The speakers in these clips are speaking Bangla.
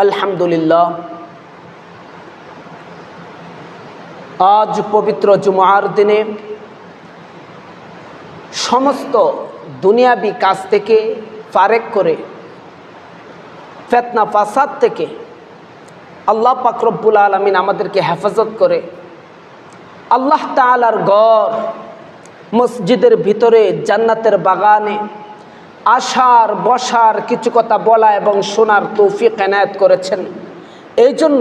আলহামদুলিল্লাহ, আজ পবিত্র জুমার দিনে সমস্ত দুনিয়াবি কাজ থেকে ফারেক করে ফিতনা ফাসাদ থেকে আল্লাহ পাক রব্বুল আলামিন আমাদেরকে হেফাজত করে আল্লাহ তাআলার ঘর মসজিদের ভিতরে জান্নাতের বাগানে আসার বসার কিছু কথা বলা এবং শোনার তৌফিক এনায়েত করেছেন। এই জন্য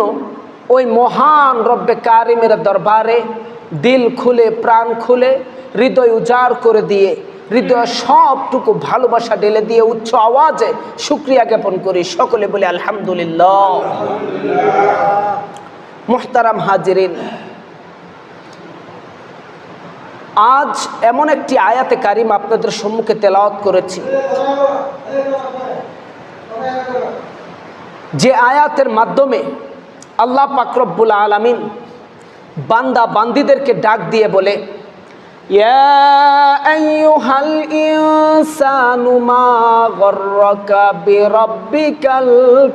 ওই মহান রব্বে কারিমের দরবারে দিল খুলে প্রাণ খুলে হৃদয় উজাড় করে দিয়ে হৃদয় সবটুকু ভালোবাসা ঢেলে দিয়ে উচ্চ আওয়াজে শুকরিয়া জ্ঞাপন করি। সকলে বলে আলহামদুলিল্লাহ। মুহতারাম হাজিরিন, আজ এমন একটি আয়াতে কারিম আপনাদের সম্মুখে তেলাওয়াত করেছি যে আয়াতের মাধ্যমে আল্লাহ পাক রব্বুল আলামিন বান্দা বান্দীদেরকে ডাক দিয়ে বলে, ইয়া আইয়ুহাল ইনসানু মা গররাকা বিরাব্বিকাল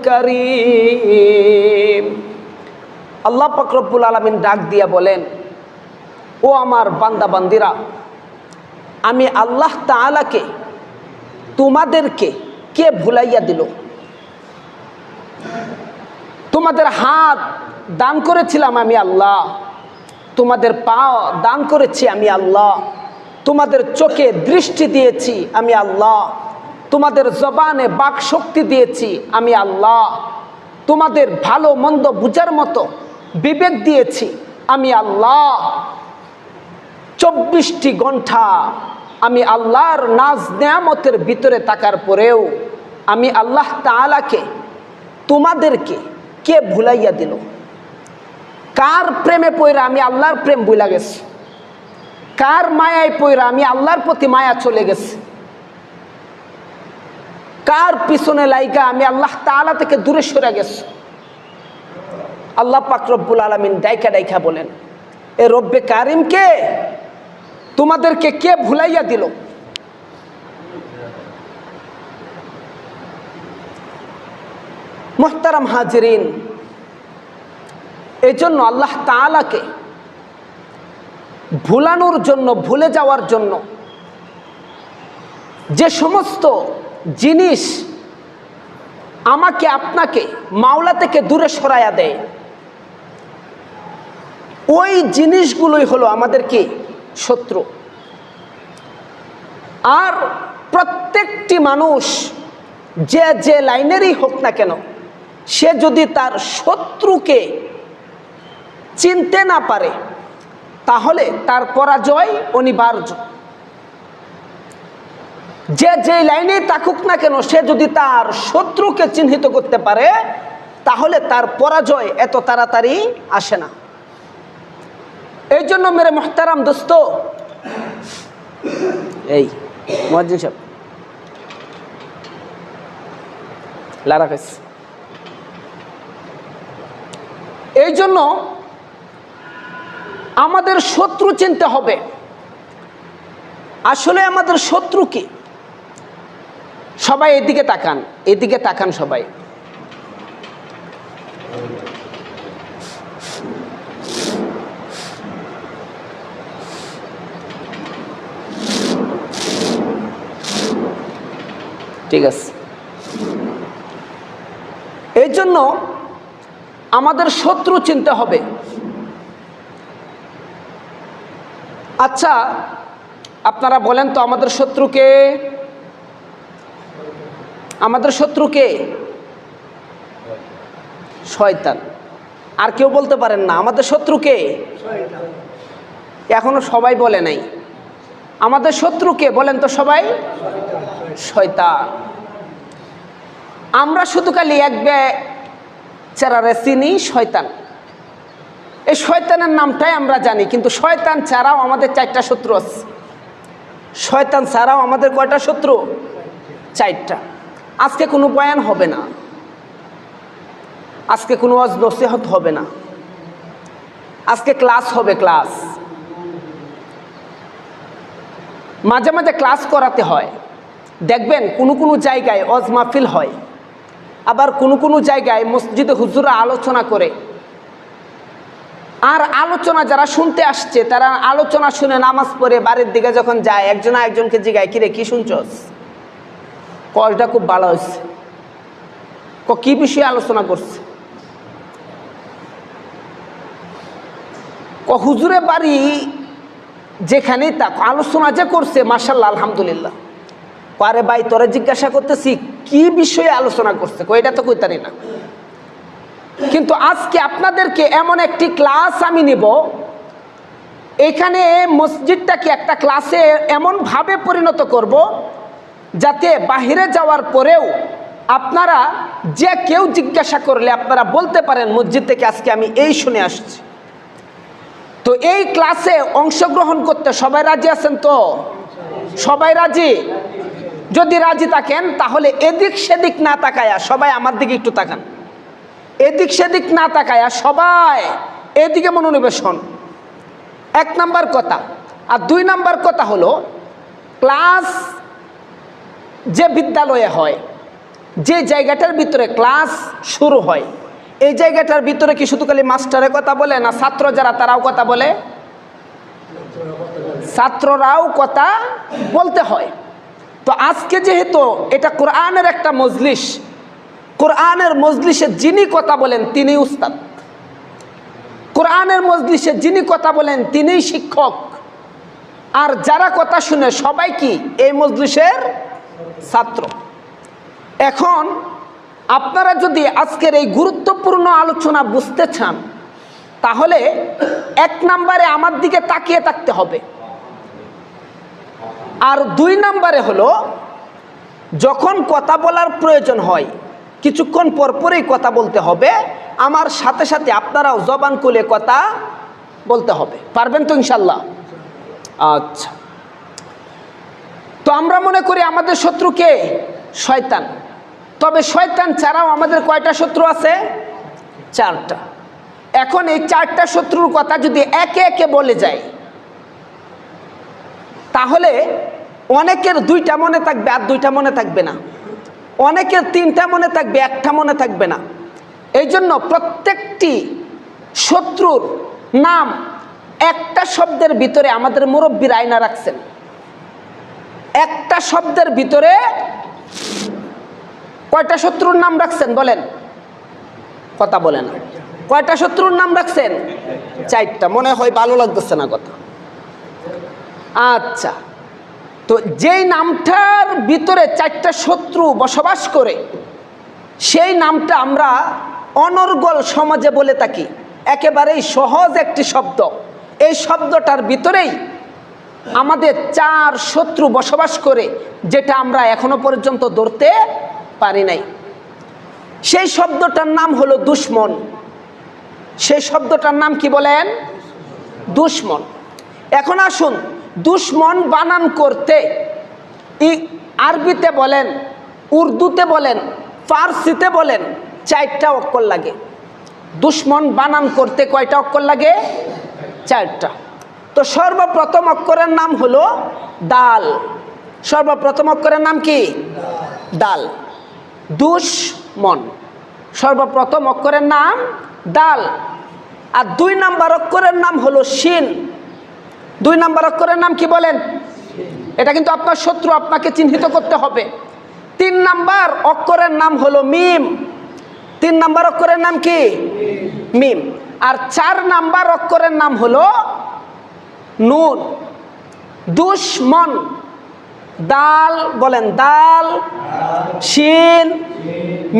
কারীম। আল্লাহ পাক রব্বুল আলামিন ডাক দিয়ে বলেন, ও আমার বান্দা বান্দিরা, আমি আল্লাহ তাআলাকে তোমাদেরকে কে ভুলাইয়া দিল? তোমাদের হাত দান করেছিলাম আমি আল্লাহ, তোমাদের পা দান করেছি আমি আল্লাহ, তোমাদের চোখে দৃষ্টি দিয়েছি আমি আল্লাহ, তোমাদের জবানে বাক শক্তি দিয়েছি আমি আল্লাহ, তোমাদের ভালো মন্দ বুঝার মতো বিবেক দিয়েছি আমি আল্লাহ। 24টি ঘন্টা আমি আল্লাহর নাজ নেয়ামতের ভিতরে থাকার পরেও আমি আল্লাহ তাআলাকে তোমাদেরকে কে ভুলাইয়া দিল? কার প্রেমে পইরা আমি আল্লাহর প্রেম ভুলা গেছি? কার মায়ায় পইরা আমি আল্লাহর প্রতি মায়া চলে গেছি? কার পিছনে লাইগা আমি আল্লাহ তাআলা থেকে দূরে সরে গেছি? আল্লাহ পাক রব্বুল আলামিন ডাইকা ডাইকা বলেন, এ রব্বে কারিমকে তোমাদেরকে কে ভুলাইয়া দিল? মুহতারাম হাজিরিন, এই জন্য আল্লাহ তাআলাকে ভুলানোর জন্য, ভুলে যাওয়ার জন্য যে সমস্ত জিনিস আমাকে আপনাকে মাওলা থেকে দূরে সরাইয়া দেয়, ওই জিনিসগুলোই হলো আমাদের কি? শত্রু। আর প্রত্যেকটি মানুষ যে যে লাইনেরই হোক না কেন, সে যদি তার শত্রুকে চিনতে না পারে তাহলে তার পরাজয় অনিবার্য। যে যে লাইনে থাকুক না কেন, সে যদি তার শত্রুকে চিহ্নিত করতে পারে তাহলে তার পরাজয় এত তাড়াতাড়ি আসে না। এই জন্য মেরে মুহতারাম দোস্ত, এই মুয়াজ্জিন সাহেব লারাকেস, এই জন্য আমাদের শত্রু চিনতে হবে। আসলে আমাদের শত্রু কি? সবাই এদিকে তাকান, এদিকে তাকান সবাই। ঠিক আছে। এই জন্য আমাদের শত্রু চিনতে হবে। আচ্ছা, আপনারা বলেন তো আমাদের শত্রুকে? আমাদের শত্রুকে শয়তান। আর কেউ বলতে পারেন না আমাদের শত্রুকে? এখনো সবাই বলে নাই। আমাদের শত্রুকে বলেন তো সবাই? শয়তান। আমরা শুধু খালি এক বেচারারে চিনি, শয়তান। এই শয়তানের নামটাই আমরা জানি, কিন্তু শয়তান ছাড়াও আমাদের 4টা শত্রু আছে। শয়তান ছাড়াও আমাদের কয়টা শত্রু? 4টা। আজকে কোনো বয়ান হবে না, আজকে কোনো ওয়াজ নসিহত হবে না, আজকে ক্লাস হবে। ক্লাস মাঝে মাঝে ক্লাস করাতে হয়। দেখবেন কোনো কোনো জায়গায় ওয়াজ মাহফিল হয়, আবার কোনো কোনো জায়গায় মসজিদে হুজুরা আলোচনা করে, আর আলোচনা যারা শুনতে আসছে তারা আলোচনা শুনে নামাজ পড়ে বাড়ির দিকে যখন যায় একজন একজনকে জিগায়, কিরে কি শুনছস? কয়টা খুব ভালো হয়েছে। কি বিষয়ে আলোচনা করছে? হুজুরে বাড়ি যেখানেই তা আলোচনা যে করছে মাশাআল্লাহ আলহামদুলিল্লাহ। আরে ভাই তোরা জিজ্ঞাসা করতেছি কি বিষয়ে আলোচনা করছে, এটা তো কইতারি না। কিন্তু আজকে আপনাদেরকে এমন একটি ক্লাস আমি নেব, এখানে মসজিদটাকে একটা ক্লাসে এমনভাবে পরিণত করব যাতে বাহিরে যাওয়ার পরেও আপনারা যে কেউ জিজ্ঞাসা করলে আপনারা বলতে পারেন মসজিদ থেকে আজকে আমি এই শুনে আসছি। তো এই ক্লাসে অংশগ্রহণ করতে সবাই রাজি আছেন তো? সবাই রাজি? যদি রাজি থাকেন তাহলে এদিক সেদিক না তাকায়া সবাই আমার দিকে একটু তাকান। এদিক সেদিক না তাকায়া সবাই এদিকে মনোনিবেশন, 1 নাম্বার কথা। আর 2 নাম্বার কথা হলো, ক্লাস যে বিদ্যালয়ে হয়, যে জায়গাটার ভিতরে ক্লাস শুরু হয়, এই জায়গাটার ভিতরে কি শুধু খালি মাস্টারের কথা বলে না ছাত্র যারা তারাও কথা বলে? ছাত্ররাও কথা বলতে হয়। তো আজকে যেহেতু এটা কোরআনের একটা মজলিস, কোরআনের মজলিসে যিনি কথা বলেন তিনি উস্তাদ, কোরআনের মজলিসে যিনি কথা বলেন তিনিই শিক্ষক, আর যারা কথা শুনে সবাই কি এই মজলিসের ছাত্র। এখন আপনারা যদি আজকের এই গুরুত্বপূর্ণ আলোচনা বুঝতে চান তাহলে 1 নম্বরে আমার দিকে তাকিয়ে থাকতে হবে, আর 2 নম্বরে হলো যখন কথা বলার প্রয়োজন হয় কিছুক্ষণ পরপরই কথা বলতে হবে, আমার সাথে সাথে আপনারাও জবান খুলে কথা বলতে হবে। পারবেন তো ইনশাল্লাহ? আচ্ছা, তো আমরা মনে করি আমাদের শত্রু কে? শয়তান। তবে শয়তান ছাড়াও আমাদের কয়টা শত্রু আছে? 4টা। এখন এই 4টা শত্রুর কথা যদি একে একে বলে যায় তাহলে অনেকের 2টা মনে থাকবে আর 2টা মনে থাকবে না, অনেকের 3টা মনে থাকবে 1টা মনে থাকবে না। এই জন্য প্রত্যেকটি শত্রুর নাম একটা শব্দের ভিতরে আমাদের মুরব্বীর আয়না রাখছেন। একটা শব্দের ভিতরে কয়টা শত্রুর নাম রাখছেন বলেন? কথা বলেন। কয়টা শত্রুর নাম রাখছেন? 4টা। মনে হয় ভালো লাগতেছে না কথা। আচ্ছা, তো যেই নামটার ভিতরে 4টা শত্রু বসবাস করে সেই নামটা আমরা অনর্গল সমাজে বলে থাকি। একেবারেই সহজ একটি শব্দ, এই শব্দটার ভিতরেই আমাদের 4 শত্রু বসবাস করে, যেটা আমরা এখনো পর্যন্ত ধরতে পারি নাই। সেই শব্দটার নাম হলো দুশমন। সেই শব্দটার নাম কি বলেন? দুশমন। এখন আসুন, দুশমন বানান করতে আরবিতে বলেন, উর্দুতে বলেন, ফার্সিতে বলেন 4টা অক্ষর লাগে। দুশমন বানান করতে কয়টা অক্ষর লাগে? 4টা। তো সর্বপ্রথম অক্ষরের নাম হলো দাল। সর্বপ্রথম অক্ষরের নাম কি? দাল। দুশমন সর্বপ্রথম অক্ষরের নাম দাল। আর 2 নাম্বার অক্ষরের নাম হলো শিন। 2 নাম্বার অক্ষরের নাম কি বলেন? এটা কিন্তু আপনার শত্রু, আপনাকে চিহ্নিত করতে হবে। 3 নাম্বার অক্ষরের নাম হলো মিম। 3 নাম্বার অক্ষরের নাম কি? মিম। আর 4 নাম্বার অক্ষরের নাম হলো নুন। দুশমন, দাল বলেন, দাল, শিন,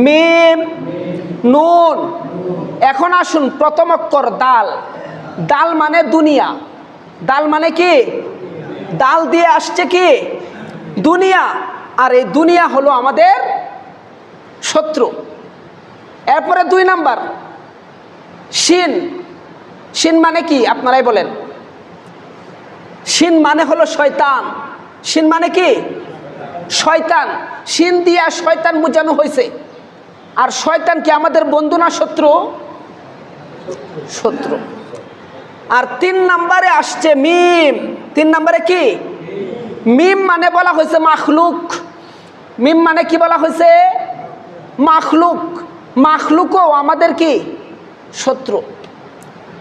মিম, নুন। এখন আসুন, প্রথম অক্ষর দাল। দাল মানে দুনিয়া। দাল মানে কি? দাল দিয়ে আসছে কি? দুনিয়া। আর এই দুনিয়া হলো আমাদের শত্রু। এরপরে 2 নাম্বার শিন। শিন মানে কি আপনারাই বলেন? শিন মানে হলো শয়তান। শিন মানে কি? শয়তান। শিন দিয়া শয়তান বোঝানো হয়েছে। আর শয়তান কি আমাদের বন্ধু না শত্রু? শত্রু। আর 3 নাম্বারে আসছে মিম। 3 নাম্বারে কি? মিম মানে বলা হয়েছে মাখলুক। মিম মানে কি বলা হয়েছে? মাখলুকও আমাদের কি শত্রু।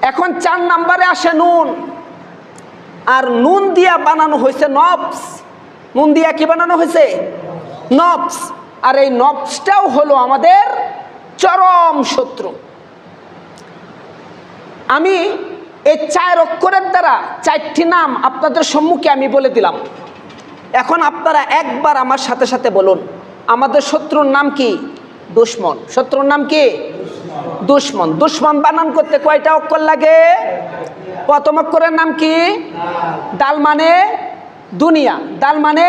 এখন 4 নম্বরে আসে নুন, আর নুন দিয়া বানানো হয়েছে নফস। নুন দিয়া কি বানানো হয়েছে? নফস। আর এই নফসটাও হলো আমাদের চরম শত্রু। আমি এই 4 অক্ষরের দ্বারা 4টি নাম আপনাদের সম্মুখে আমি বলে দিলাম। এখন আপনারা একবার আমার সাথে সাথে বলুন, আমাদের শত্রুর নাম কি? দুশ্মন। শত্রুর নাম কি? দুশ্মন। দুশ্মন বানান করতে কয়টা অক্ষর লাগে? প্রথম অক্ষরের নাম কি? দাল মানে দুনিয়া, দাল মানে।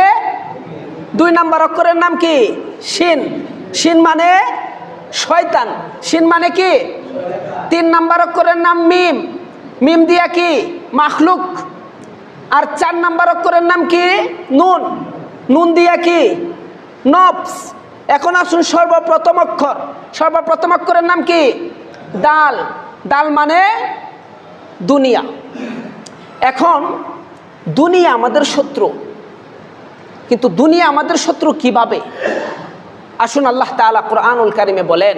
2 নম্বর অক্ষরের নাম কি? শিন, শিন মানে শয়তান, শিন মানে কি? 3 নম্বর অক্ষরের নাম মিম, মিম দিয়া কি? মাখলুক। আর 4 নম্বর অক্ষরের নাম কি? নুন, নুন দিয়া কি? নফস। এখন আসুন সর্বপ্রথম অক্ষর, সর্বপ্রথম অক্ষরের নাম কি? দাল, দাল মানে দুনিয়া। এখন দুনিয়া আমাদের শত্রু, কিন্তু দুনিয়া আমাদের শত্রু কিভাবে? আসুন আল্লাহ তাআলা কুরআনুল কারীমে বলেন,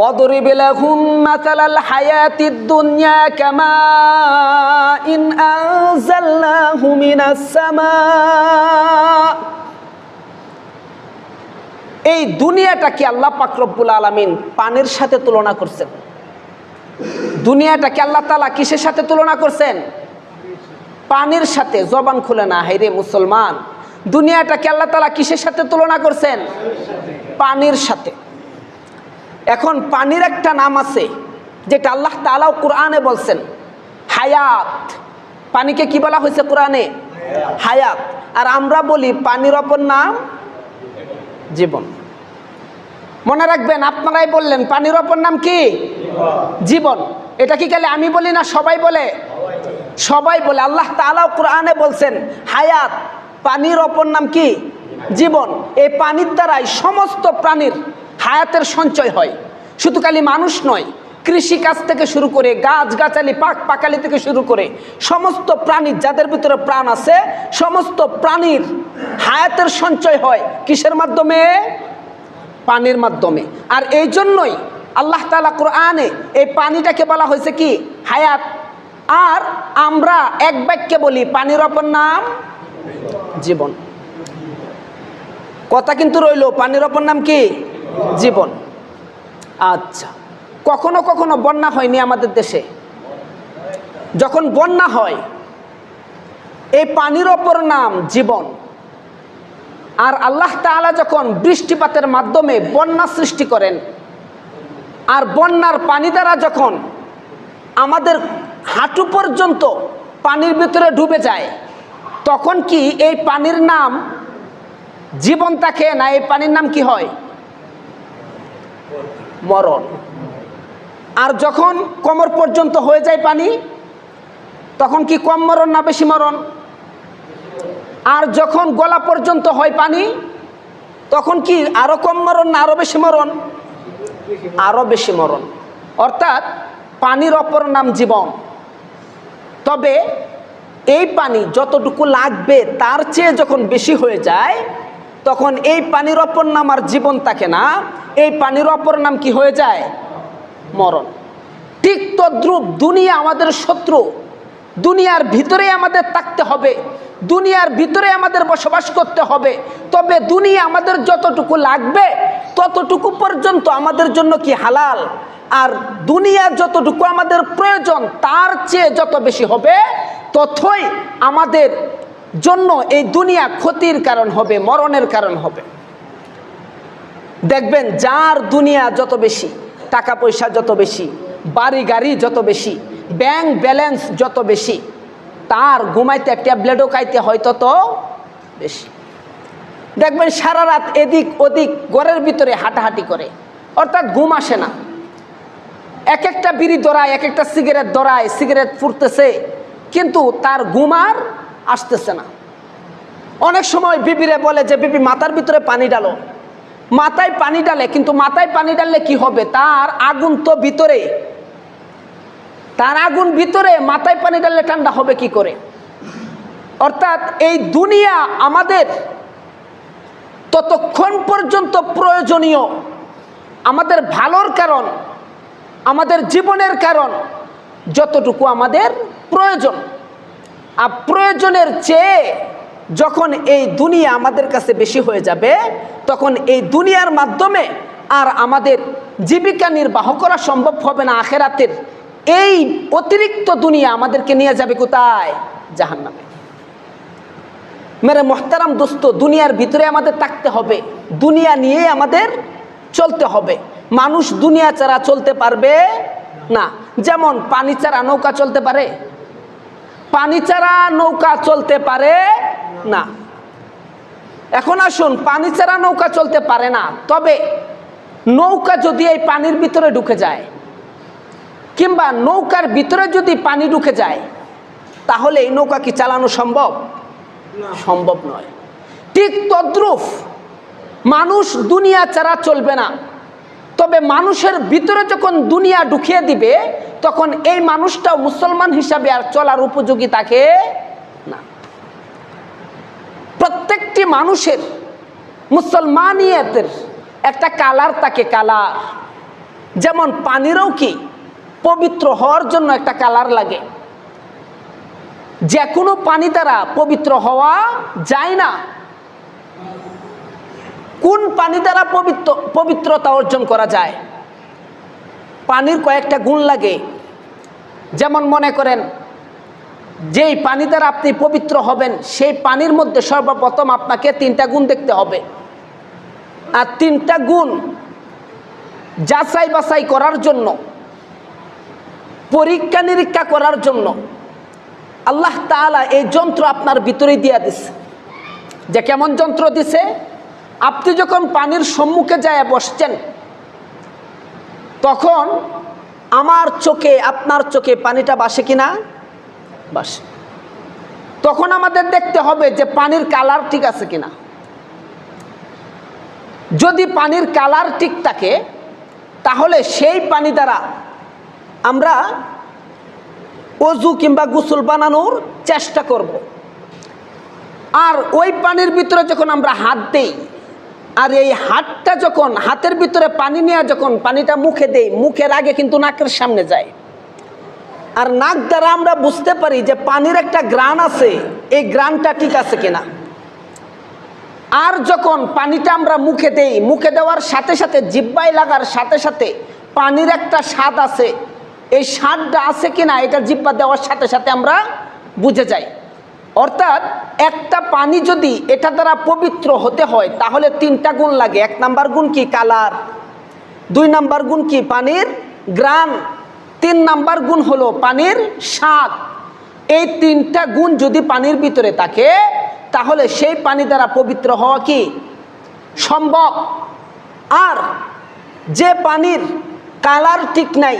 وَاضْرِبْ لَهُم مَّثَلَ الْحَيَاةِ الدُّنْيَا كَمَاءٍ أَنزَلْنَاهُ مِنَ السَّمَاءِ। এই দুনিয়াটাকে আল্লাহ পাক রব্বুল আলামিন পানির সাথে তুলনা করছেন। দুনিয়াটাকে আল্লাহ তাআলা কিসের সাথে তুলনা করছেন? পানির সাথে। জবান খুলে না হায়রে মুসলমান, দুনিয়াটাকে আল্লাহ তাআলা কিসের সাথে তুলনা করছেন? পানির সাথে। এখন পানির একটা নাম আছে যেটা আল্লাহ তাআলাও কোরআনে বলছেন, হায়াত। পানিকে কি বলা হয়েছে কোরআনে? হায়াত। আর আমরা বলি পানির অপর নাম জীবন। মনে রাখবেন, আপনারাই বললেন পানির অপর নাম কি? জীবন। এটা কি খালি আমি বলি না, সবাই বলে? সবাই বলে। আল্লাহ তাআলাও কোরআনে বলছেন হায়াত, পানির অপর নাম কি? জীবন। এই পানির দ্বারাই সমস্ত প্রাণীর হায়াতের সঞ্চয় হয়। শুধু খালি মানুষ নয়, কৃষি কাজ থেকে শুরু করে গাছ গাছালি পাকালি থেকে শুরু করে সমস্ত প্রাণীর, যাদের ভিতরে প্রাণ আছে, সমস্ত প্রাণীর হায়াতের সঞ্চয় হয় কিসের মাধ্যমে? পানির মাধ্যমে। আর এই জন্যই আল্লাহ তাআলা কোরআনে এই পানিটাকে বলা হয়েছে কি? হায়াত। আর আমরা এক বাক্যে বলি পানির অপর নাম জীবন। কথা কিন্তু রইল, পানির অপর নাম কি? জীবন। আচ্ছা, কখনো কখনো বন্যা হয়নি আমাদের দেশে? যখন বন্যা হয়, এই পানির অপর নাম জীবন। আর আল্লাহ তাআলা যখন বৃষ্টিপাতের মাধ্যমে বন্যা সৃষ্টি করেন, আর বন্যার পানি দ্বারা যখন আমাদের হাঁটু পর্যন্ত পানির ভিতরে ডুবে যায়, তখন কি এই পানির নাম জীবন থাকে না? এই পানির নাম কি হয়? মরণ। আর যখন কোমর পর্যন্ত হয়ে যায় পানি, তখন কি কম মরণ না বেশি মরণ? আর যখন গলা পর্যন্ত হয় পানি, তখন কি আরো কম মরণ না আরো বেশি মরণ? আরো বেশি মরণ। অর্থাৎ পানির অপর নাম জীবন। তবে এই পানি যতটুকু লাগবে তার চেয়ে যখন বেশি হয়ে যায়, তখন এই পানির অপর নাম আর জীবন থাকে না, এই পানির অপর নাম কি হয়ে যায়? মরণ। ঠিক তদ্রূপ দুনিয়া আমাদের শত্রু। দুনিয়ার ভিতরে আমাদের থাকতে হবে, দুনিয়ার ভিতরে আমাদের বসবাস করতে হবে। তবে দুনিয়া আমাদের যতটুকু লাগবে ততটুকু পর্যন্ত আমাদের জন্য কি হালাল। আর দুনিয়া যতটুকু আমাদের প্রয়োজন তার চেয়ে যত বেশি হবে, ততই আমাদের জন্য এই দুনিয়া ক্ষতির কারণ হবে, মরণের কারণ হবে। দেখবেন যার দুনিয়া যত বেশি, টাকা পয়সা যত বেশি, বাড়ি গাড়ি যত বেশি, ব্যাংক ব্যালেন্স যত বেশি, তার ঘুমাইতে ট্যাবলেটও খাইতে হয় তত বেশি। দেখবেন সারা রাত এদিক ওদিক ঘরের ভিতরে হাঁটাহাঁটি করে, অর্থাৎ ঘুম আসে না। এক একটা বিড়ি ধরায়, এক একটা সিগারেট ধরায়, সিগারেট ফুটতেছে, কিন্তু তার ঘুম আর আসতেছে না। অনেক সময় বিবিরে বলে যে বিবি মাথার ভিতরে পানি ডালো, মাথায় পানি ডালে, কিন্তু মাথায় পানি ডাললে কি হবে? তার আগুন তো ভিতরে, তার আগুন ভিতরে, মাথায় পানি ডাললে ঠান্ডা হবে কি করে? অর্থাৎ এই দুনিয়া আমাদের ততক্ষণ পর্যন্ত প্রয়োজনীয়, আমাদের ভালোর কারণ, আমাদের জীবনের কারণ, যতটুকু আমাদের প্রয়োজন। আর প্রয়োজনের চেয়ে যখন এই দুনিয়া আমাদের কাছে বেশি হয়ে যাবে, তখন এই দুনিয়ার মাধ্যমে আর আমাদের জীবিকা নির্বাহ করা সম্ভব হবে না। আখেরাতের এই অতিরিক্ত দুনিয়া আমাদেরকে নিয়ে যাবে কোথায়? জাহান্নামে। মেরে মোহতারাম দোস্ত, দুনিয়ার ভিতরে আমাদের থাকতে হবে, দুনিয়া নিয়ে আমাদের চলতে হবে। মানুষ দুনিয়া ছাড়া চলতে পারবে না। যেমন পানি ছাড়া নৌকা চলতে পারে? পানি ছাড়া নৌকা চলতে পারে না। এখন আসুন, পানি ছাড়া নৌকা চলতে পারে না, তবে নৌকা যদি এই পানির ভিতরে ঢুকে যায়, কিংবা নৌকার ভিতরে যদি পানি ঢুকে যায়, তাহলে এই নৌকা কি চালানো সম্ভব? সম্ভব নয়। ঠিক তদ্রূপ মানুষ দুনিয়া ছাড়া চলবে না, তবে মানুষের ভিতরে যখন দুনিয়া ঢুকিয়ে দিবে, তখন এই মানুষটাও মুসলমান হিসাবে আর চলার উপযোগী থাকে না। প্রত্যেকটি মানুষের মুসলমানিয়তের একটা কালার থাকে, কালার। যেমন পানিরও কি পবিত্র হওয়ার জন্য একটা কালার লাগে। যে কোনো পানি দ্বারা পবিত্র হওয়া যায় না। কোন পানি দ্বারা পবিত্রতা অর্জন করা যায়? পানির কয়েকটা গুণ লাগে। যেমন মনে করেন, যেই পানি দ্বারা আপনি পবিত্র হবেন, সেই পানির মধ্যে সর্বপ্রথম আপনাকে 3টা গুণ দেখতে হবে। আর 3টা গুণ যাচাই বাছাই করার জন্য, পরীক্ষা নিরীক্ষা করার জন্য আল্লাহ তাআলা এই যন্ত্র আপনার ভিতরে দিয়ে দিছে। যে কেমন যন্ত্র দিছে? আপনি যখন পানির সম্মুখে যায় বসছেন, তখন আমার চোখে আপনার চোখে পানিটা বাসে কিনা? বাসে। তখন আমাদের দেখতে হবে যে পানির কালার ঠিক আছে কিনা। যদি পানির কালার ঠিক থাকে, তাহলে সেই পানি দ্বারা আমরা ওযু কিংবা গোসল বানানোর চেষ্টা করব। আর ওই পানির ভিতরে যখন আমরা হাত দেই, আর এই হাতটা যখন হাতের ভিতরে পানি নিয়ে যখন পানিটা মুখে দেই, মুখের আগে কিন্তু নাকের সামনে যায়। আর নাক দ্বারা আমরা বুঝতে পারি যে পানির একটা গ্রান আছে, এই গ্রানটা ঠিক আছে কিনা। আর যখন পানিটা আমরা মুখে দেই, মুখে দেওয়ার সাথে সাথে জিহ্বায় লাগার সাথে সাথে পানির একটা স্বাদ আছে, এই স্বাদটা আছে কিনা এটা জিহ্বা দেওয়ার সাথে সাথে আমরা বুঝে যাই। অর্থাৎ একটা পানি যদি এটা দ্বারা পবিত্র হতে হয়, তাহলে 3টা গুণ লাগে। 1 নাম্বার গুণ কি? কালার। 2 নাম্বার গুণ কি? পানির গ্রান। 3 নাম্বার গুণ হলো পানির স্বাদ। এই 3টা গুণ যদি পানির ভিতরে থাকে, তাহলে সেই পানি দ্বারা পবিত্র হওয়া কি সম্ভব। আর যে পানির কালার ঠিক নাই,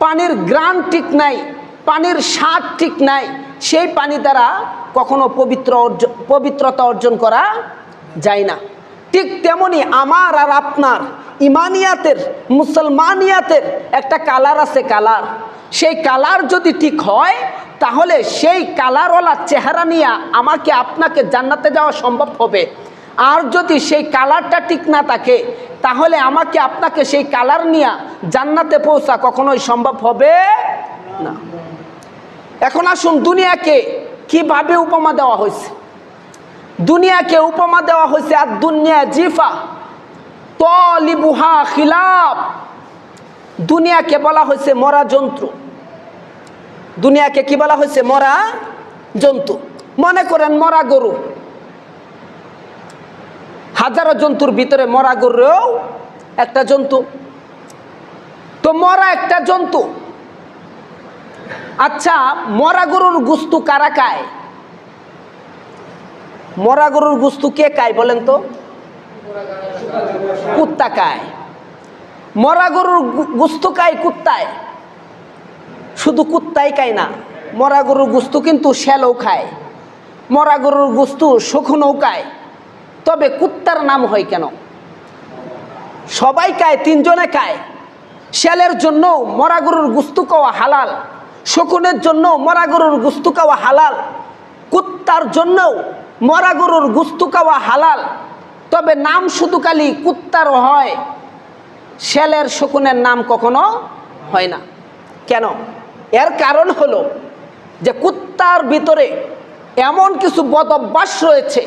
পানির গ্রান ঠিক নাই, পানির স্বাদ ঠিক নাই, সেই পানি দ্বারা কখনো পবিত্রতা অর্জন করা যায় না। ঠিক তেমনি আমার আর আপনার ইমানিয়াতের, মুসলমানিয়াতের একটা কালার আছে, কালার। সেই কালার যদি ঠিক হয়, তাহলে সেই কালারওয়ালা চেহারা নিয়ে আমাকে আপনাকে জান্নাতে যাওয়া সম্ভব হবে। আর যদি সেই কালারটা ঠিক না থাকে, তাহলে আমাকে আপনাকে সেই কালার নিয়ে জান্নাতে পৌঁছা কখনোই সম্ভব হবে না। এখন আসুন, দুনিয়াকে কিভাবে উপমা দেওয়া হয়েছে? দুনিয়াকে উপমা দেওয়া হয়েছে আর দুনিয়া জিফা তলিবুহা খিলাব। দুনিয়াকে বলা হয়েছে মরা জন্তু। দুনিয়াকে কি বলা হয়েছে? মরা জন্তু। মনে করেন মরা গরু, হাজারো জন্তুর ভিতরে মরা গরুও একটা জন্তু। তো মরা একটা জন্তু। আচ্ছা, মরা গরুর গোশত কারা খায়? মরা গরুর গোশত কে খায় বলেন তো? কুত্তা খায়। মরা গরুর গোশত খায় কুত্তায়। শুধু কুত্তাই খায় না, মরা গরুর গোশত কিন্তু শ্যালও খায়, মরা গরুর গোশত শকুনও খায়। তবে কুত্তার নাম হয় কেন? সবাই খায়, 3 জনে খায়। শ্যালের জন্য মরা গরুর গোশত খাওয়া হালাল, শকুনের জন্য মরা গরুর গোশত খাওয়া হালাল, কুত্তার জন্য মরা গরুর গোশত খাওয়া হালাল। তবে নাম শুধু খালি কুত্তার হয়, শেলের শকুনের নাম কখনো হয় না। কেন? এর কারণ হলো যে কুত্তার ভিতরে এমন কিছু বদ অভ্যাস রয়েছে,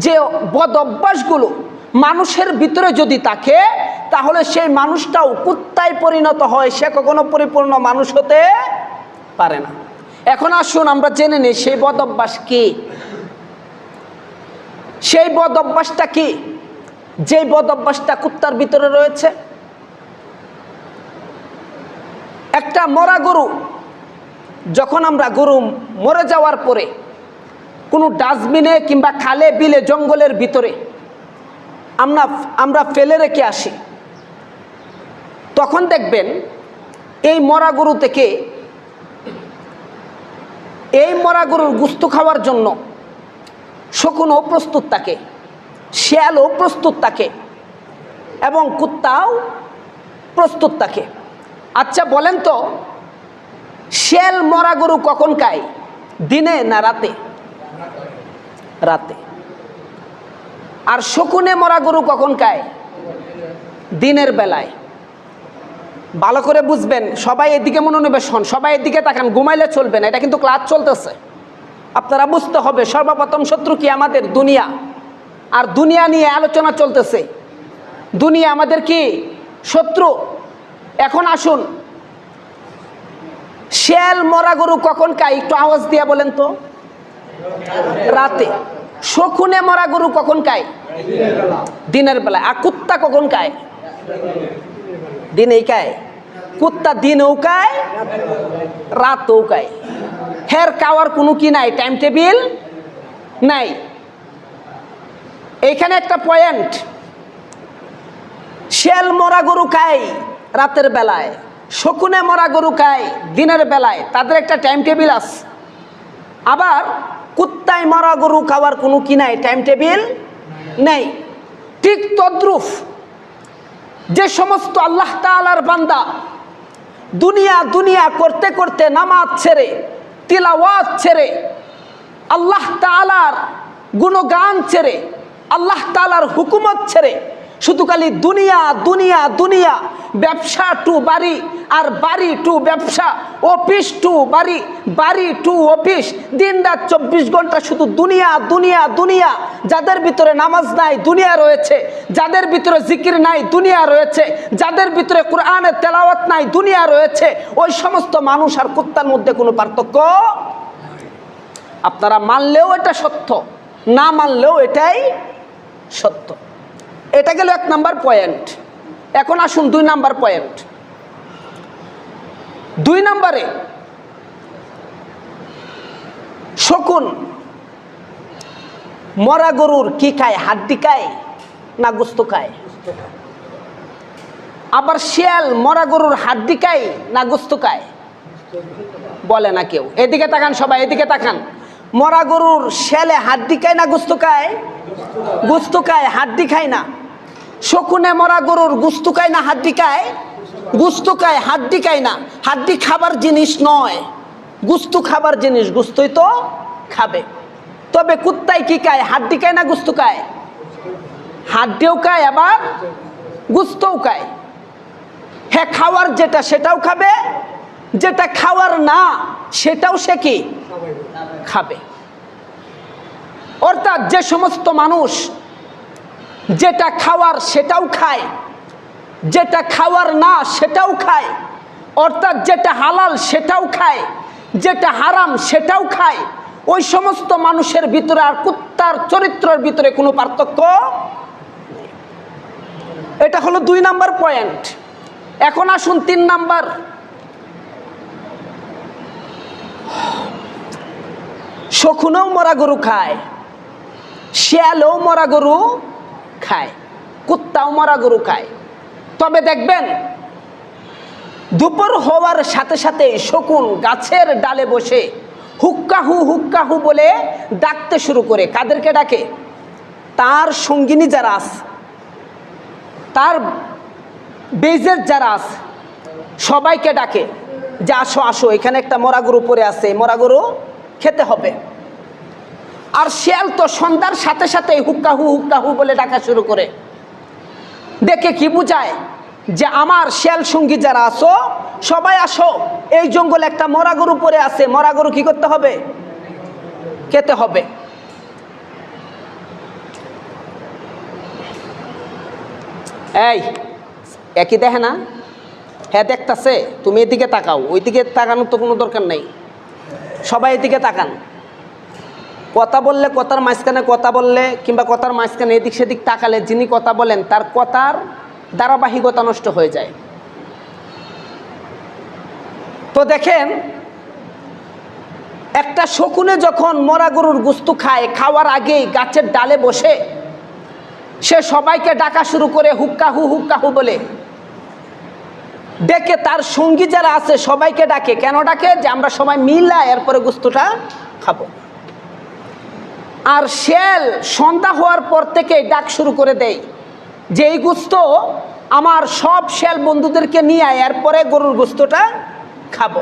যে বদ অভ্যাসগুলো মানুষের ভিতরে যদি থাকে তাহলে সেই মানুষটাও কুত্তায় পরিণত হয়, সে কখনো পরিপূর্ণ মানুষ হতে পারে না। এখন আসুন আমরা জেনে নিই সেই বদ অভ্যাস কি। সেই বদ অভ্যাসটা কি? যে বদ অভ্যাসটা কুত্তার ভিতরে রয়েছে, একটা মরা গরু, যখন আমরা গরু মরে যাওয়ার পরে কোনো ডাস্টবিনে কিংবা খালে বিলে জঙ্গলের ভিতরে আমরা ফেলে রেখে আসি, তখন দেখবেন এই মরা গরু থেকে, এই মরা গরুর গোশত খাওয়ার জন্য শকুনও প্রস্তুত থাকে, শিয়ালও প্রস্তুত থাকে এবং কুত্তাও প্রস্তুত থাকে। আচ্ছা বলেন তো, শিয়াল মরা গরু কখন খায়, দিনে না রাতে? রাতে। আর শকুনে মরা গরু কখন খায়? দিনের বেলায়। ভালো করে বুঝবেন, সবাই এদিকে মনোনিবেশ হন, সবাই এদিকে তাকান, ঘুমাইলে চলবে না, এটা কিন্তু ক্লাস চলতেছে। আপনারা বুঝতে হবে সর্বপ্রথম শত্রু কি? আমাদের দুনিয়া। আর দুনিয়া নিয়ে আলোচনা চলতেছে, দুনিয়া আমাদের কি শত্রু। এখন আসুন, শিয়াল মরা গরু কখন খায় একটু আওয়াজ দিয়ে বলেন তো? রাতে। শকুনে মরা গরু কখন খায়? দিনের বেলায়। আর কুত্তা কখন খায়? দিনেই খায়। কুত্তা দিনেও খায়, রাতেও খায়। হের খাওয়ার কোনো কি নাই, টাইম টেবিল নাই। এইখানে একটা পয়েন্ট, শিয়াল মরা গরু খায় রাতের বেলায়, শকুনে মরা গরু খায় দিনের বেলায়, তাদের একটা টাইম টেবিল আছে। আবার কুত্তায় মরা গরু খাওয়ার কোনো কি নাই, টাইম টেবিল নেই। ঠিক তদ্রুপ যে সমস্ত আল্লাহ তাআলার বান্দা দুনিয়া দুনিয়া করতে করতে নামাজ ছেড়ে, তিলাওয়াত ছেড়ে, আল্লাহ তাআলার গুণগান ছেড়ে, আল্লাহ তাআলার হুকুমত ছেড়ে শুধু খালি দুনিয়া দুনিয়া দুনিয়া, ব্যবসা টু বাড়ি, আর বাড়ি টু ব্যবসা, অফিস টু বাড়ি, বাড়ি টু অফিস, দিন রাত 24 ঘন্টা শুধু দুনিয়া দুনিয়া দুনিয়া। যাদের ভিতরে নামাজ নাই, দুনিয়া রয়েছে। যাদের ভিতরে জিকির নাই, দুনিয়া রয়েছে। যাদের ভিতরে কোরআনের তেলাওয়াত নাই, দুনিয়া রয়েছে। ওই সমস্ত মানুষ আর কুত্তার মধ্যে কোনো পার্থক্য, আপনারা মানলেও এটা সত্য, না মানলেও এটাই সত্য। এটা গেল 1 নাম্বার পয়েন্ট। এখন আসুন 2 নাম্বার পয়েন্ট। 2 নাম্বারে, শকুন মরা গরুর কি খায়? হাড্ডি খায় না গোশত খায়? আবার শিয়াল মরা গরুর হাড্ডি খায় না গোশত খায়? বলে না কেউ। এদিকে তাকান সবাই, এদিকে তাকান। মরা গরুর শিয়ালে হাড্ডি খায় না গোশত খায়? গোশত খায়, হাড্ডি খায় না। শকুনে মরা গরুর গোশত খায় না হাড্ডি খায়? গোশত খায়, হাড্ডি খায় না। হাড্ডি খাবার জিনিস নয়, গোশত খাবার জিনিস, গোশতই তো খাবে। তবে কুত্তায় কি খায়? হাড্ডি খায় না গোশত খায়? হাড্ডিও খায়, আবার গোশতও খায়। হ্যাঁ, খাওয়ার যেটা সেটাও খাবে, যেটা খাওয়ার না সেটাও সে কি খাবে। অর্থাৎ যে সমস্ত মানুষ যেটা খাওয়ার সেটাও খায়, যেটা খাওয়ার না সেটাও খায়, অর্থাৎ যেটা হালাল সেটাও খায়, যেটা হারাম সেটাও খায়, ওই সমস্ত মানুষের ভিতরে আর কুত্তার চরিত্রের ভিতরে কোনো পার্থক্য। এটা হলো 2 নাম্বার পয়েন্ট। এখন আসুন 3 নাম্বার। শকুনও মরা গরু খায়, শিয়ালও মরা গরু খায়, কুত্তাও মরা গরু খায়। তবে দেখবেন দুপুর হওয়ার সাথে সাথে শকুন গাছের ডালে বসে হুক্কাহু বলে ডাকতে শুরু করে। কাদেরকে ডাকে? তার সঙ্গিনী যারা আছে, তার বেজের যারা আছে, সবাইকে ডাকে যে আসো আসো, এখানে একটা মরা গরু পড়ে আছে, মরা গরু খেতে হবে। আর শিয়াল তো সন্ধ্যার সাথে সাথে হুক্কা হু বলে ডাকা শুরু করে। দেখে কি বুঝায় যে আমার শিয়াল সঙ্গী যারা আসো সবাই আসো, এই জঙ্গলে একটা মরা গরু পড়ে আছে, মরা গরু কি করতে হবে? খেতে হবে। এই একই দেখে না? হ্যাঁ দেখতেছে, তুমি এদিকে তাকাও, ওইদিকে তাকানোর তো কোনো দরকার নেই, সবাই এদিকে তাকান। কথা বললে, কথার মাঝখানে কথা বললে কিংবা কথার মাঝখানে এদিক সেদিক তাকালে যিনি কথা বলেন তার কথার ধারাবাহিকতা নষ্ট হয়ে যায়। তো দেখেন, একটা শকুনে যখন মরা গরুর গোশত খায়, খাওয়ার আগেই গাছের ডালে বসে সে সবাইকে ডাকা শুরু করে হুক্কা হু বলে। ডেকে তার সঙ্গী যারা আছে সবাইকে ডাকে। কেন ডাকে? যে আমরা সবাই মিলা এরপরে গোশতটা খাবো। আর শিয়াল সন্ধ্যা হওয়ার পর থেকে ডাক শুরু করে দেয় যে এই গোশত আমার সব শিয়াল বন্ধুদেরকে নিয়ে এরপরে গরুর গোশতটা খাবো।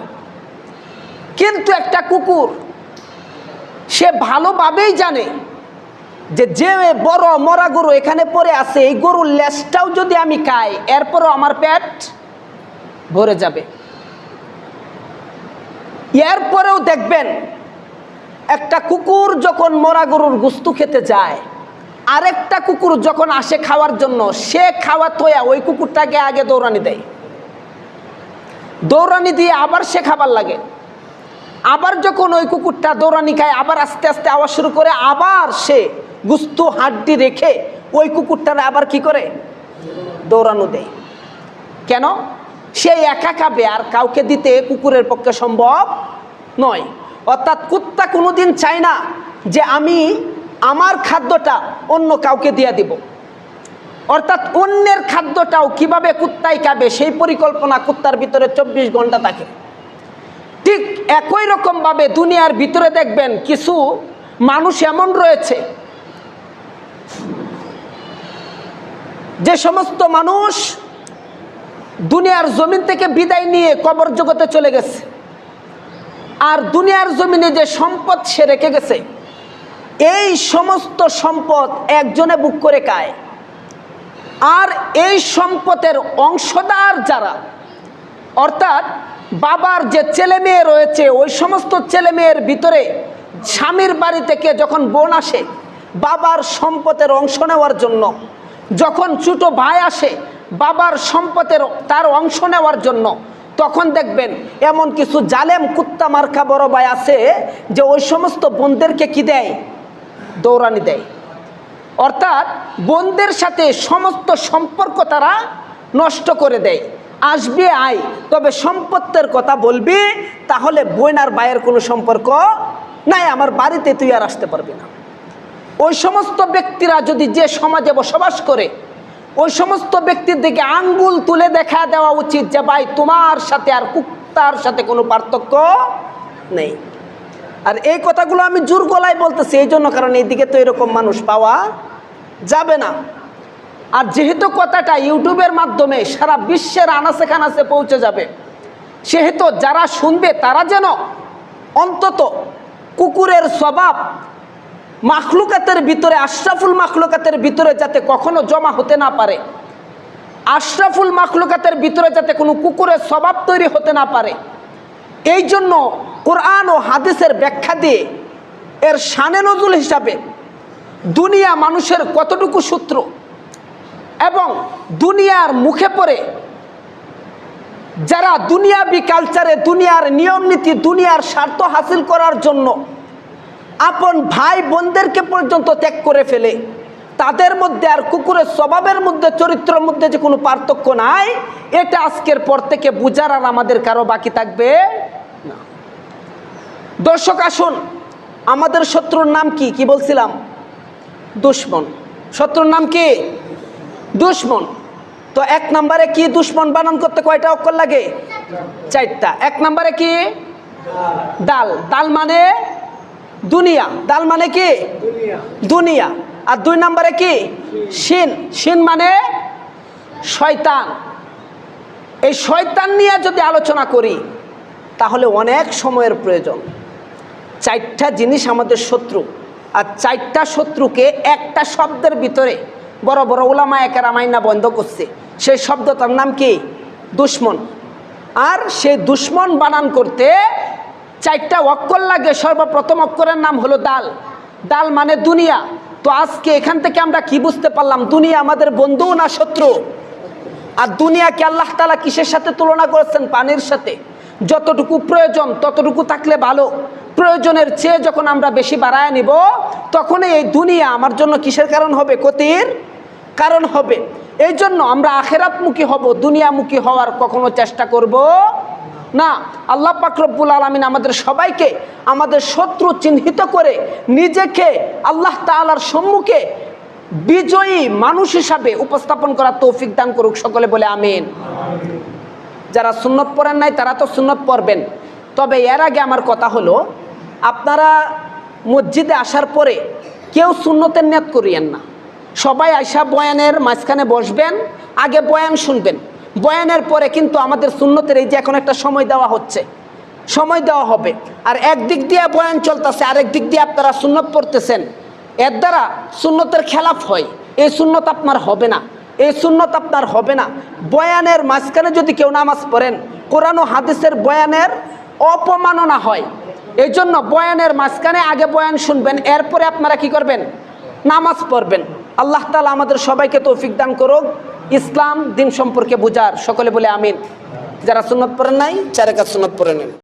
কিন্তু একটা কুকুর সে ভালোভাবেই জানে যে যে বড় মরা গরু এখানে পড়ে আছে, এই গরুর লেজটাও যদি আমি খাই এরপরও আমার পেট ভরে যাবে। এরপরেও দেখবেন একটা কুকুর যখন মরা গরুর গোশত খেতে যায়, আরেকটা কুকুর যখন আসে খাওয়ার জন্য, সে খাওয়া তোয়া ওই কুকুরটাকে আগে দৌড়ানি দেয়। দৌড়ানি দিয়ে আবার সে খাবার লাগে। আবার যখন ওই কুকুরটা দৌড়ানি খায়, আবার আস্তে আস্তে আওয়াজ শুরু করে, আবার সে গোশত হাড্ডি রেখে ওই কুকুরটারে আবার কি করে? দৌড়ানো দেয়। কেন? সে একা খাবে, আর কাউকে দিতে কুকুরের পক্ষে সম্ভব নয়। অর্থাৎ কুত্তা কোনোদিন চায় না যে আমি আমার খাদ্যটা অন্য কাউকে দিয়ে দিব। অর্থাৎ অন্যের খাদ্যটাও কিভাবে কুত্তাই খাবে সেই পরিকল্পনা কুত্তার ভিতরে 24 ঘন্টা থাকে। ঠিক একই রকমভাবে দুনিয়ার ভিতরে দেখবেন কিছু মানুষ এমন রয়েছে যে সমস্ত মানুষ দুনিয়ার জমিন থেকে বিদায় নিয়ে কবর জগতে চলে গেছে, আর দুনিয়ার জমিনে যে সম্পদ সে রেখে গেছে, এই সমস্ত সম্পদ একজনে বুক করে খায়। আর এই সম্পদের অংশদার যারা, অর্থাৎ বাবার যে ছেলে মেয়ে রয়েছে, ওই সমস্ত ছেলে মেয়ের ভিতরে স্বামীর বাড়ি থেকে যখন বোন আসে বাবার সম্পদের অংশ নেওয়ার জন্য, যখন ছোট ভাই আসে বাবার সম্পদের তার অংশ নেওয়ার জন্য, তখন দেখবেন এমন কিছু জালেম কুত্তা মার্কা বড় ভাই আছে যে ওই সমস্ত বোনদেরকে কি দেয়? দৌড়ানি দেয়। অর্থাৎ বোনদের সাথে সমস্ত সম্পর্ক তারা নষ্ট করে দেয়। আসবে আয়, তবে সম্পত্তির কথা বলবি, তাহলে বোন আর ভাইয়ের কোনো সম্পর্ক নাই, আমার বাড়িতে তুই আর আসতে পারবি না। ওই সমস্ত ব্যক্তিরা যদি যে সমাজে বসবাস করে, ওই সমস্ত ব্যক্তির দিকে আঙ্গুল তুলে দেখা দেওয়া উচিত যে ভাই তোমার সাথে আর কুত্তার সাথে কোনো পার্থক্য নেই। আর এই কথাগুলো আমি জোর গলায় বলতেছি এই জন্য, কারণ এইদিকে তো এরকম মানুষ পাওয়া যাবে না। আর যেহেতু কথাটা ইউটিউবের মাধ্যমে সারা বিশ্বের আনাচে কানাচে পৌঁছে যাবে, সেহেতু যারা শুনবে তারা যেন অন্তত কুকুরের স্বভাব মাখলুকাতের ভিতরে, আশরাফুল মাখলুকাতের ভিতরে যাতে কখনো জমা হতে না পারে, আশরাফুল মাখলুকাতের ভিতরে যাতে কোনো কুকুরের স্বভাব তৈরি হতে না পারে, এই জন্য কোরআন ও হাদিসের ব্যাখ্যা দিয়ে এর শানে নজুল হিসাবে দুনিয়া মানুষের কতটুকু সূত্র এবং দুনিয়ার মুখে পড়ে যারা দুনিয়াবি কালচারে, দুনিয়ার নিয়ম নীতি, দুনিয়ার স্বার্থ হাসিল করার জন্য আপন ভাই বোনদেরকে পর্যন্ত ত্যাগ করে ফেলে, তাদের মধ্যে আর কুকুরের স্বভাবের মধ্যে, চরিত্রের মধ্যে যে কোনো পার্থক্য নাই, এটা আজকের পর থেকে বুঝার আর আমাদের কারো বাকি থাকবে না। দর্শক আসুন, আমাদের শত্রুর নাম কি? কি বলছিলাম? দুশ্মন। শত্রুর নাম কি? দুশ্মন। তো এক নম্বরে কি দুশ্মন বানান করতে কয়টা অক্ষর লাগে? 4টা। এক নম্বরে কি? দাল। দাল মানে দুনিয়া। দাল মানে কি? দুনিয়া। আর 2 নম্বরে কি? শিন। শিন মানে শয়তান। এই শয়তান নিয়ে যদি আলোচনা করি তাহলে অনেক সময়ের প্রয়োজন। 4টা জিনিস আমাদের শত্রু। আর 4টা শত্রুকে একটা শব্দের ভিতরে বড় বড় উলামায়ে কেরাম আইনা বন্ধ করছে। সেই শব্দটার নাম কি? দুশ্মন। আর সেই দুশ্মন বানান করতে 4টা অক্ষর লাগে। সর্বপ্রথম অক্ষরের নাম হলো দাল। দাল মানে দুনিয়া। তো আজকে এখান থেকে আমরা কি বুঝতে পারলাম? দুনিয়া আমাদের বন্ধু না শত্রু? আর দুনিয়াকে আল্লাহ তাআলা কিসের সাথে তুলনা করেছেন? পানির সাথে। যতটুকু প্রয়োজন ততটুকু থাকলে ভালো, প্রয়োজনের চেয়ে যখন আমরা বেশি বাড়ায় নিব তখনই এই দুনিয়া আমার জন্য কিসের কারণ হবে? ক্ষতির কারণ হবে। এই জন্য আমরা আখিরাতমুখী হব, দুনিয়ামুখী হওয়ার কখনো চেষ্টা করব না। আল্লাহ পাক রব্বুল আলামিন আমাদের সবাইকে আমাদের শত্রু চিহ্নিত করে নিজেকে আল্লাহ তাআলার সম্মুখে বিজয়ী মানুষ হিসাবে উপস্থাপন করার তৌফিক দান করুক। সকলে বলে আমিন। যারা সুন্নত পড়েন নাই তারা তো সুন্নত পড়বেন। তবে এর আগে আমার কথা হলো, আপনারা মসজিদে আসার পরে কেউ সুন্নতের নিয়ত করিয়েন না। সবাই আয়সা বয়ানের মাঝখানে বসবেন, আগে বয়ান শুনবেন। বয়ানের পরে কিন্তু আমাদের সুন্নতের এই যে এখন একটা সময় দেওয়া হচ্ছে, সময় দেওয়া হবে। আর একদিক দিয়ে বয়ান চলতেছে, আরেক দিক দিয়ে আপনারা সুন্নত পড়তেছেন। এর দ্বারা সুন্নতের খেলাফ হয়। এই সুন্নত আপনার হবে না, এই সুন্নত আপনার হবে না। বয়ানের মাঝখানে যদি কেউ নামাজ পড়েন, কোরআন ও হাদিসের বয়ানের অপমাননা হয়। এই জন্য বয়ানের মাঝখানে আগে বয়ান শুনবেন, এরপরে আপনারা কি করবেন? নামাজ পড়বেন। আল্লাহ তাআলা আমাদের সবাইকে তৌফিক দান করুক ইসলাম দিন সম্পর্কে বুঝার। সকলে বলে আমিন। যারা সুন্নত পড়েন নাই 4 রাকাত সুন্নত পড়ে নেন।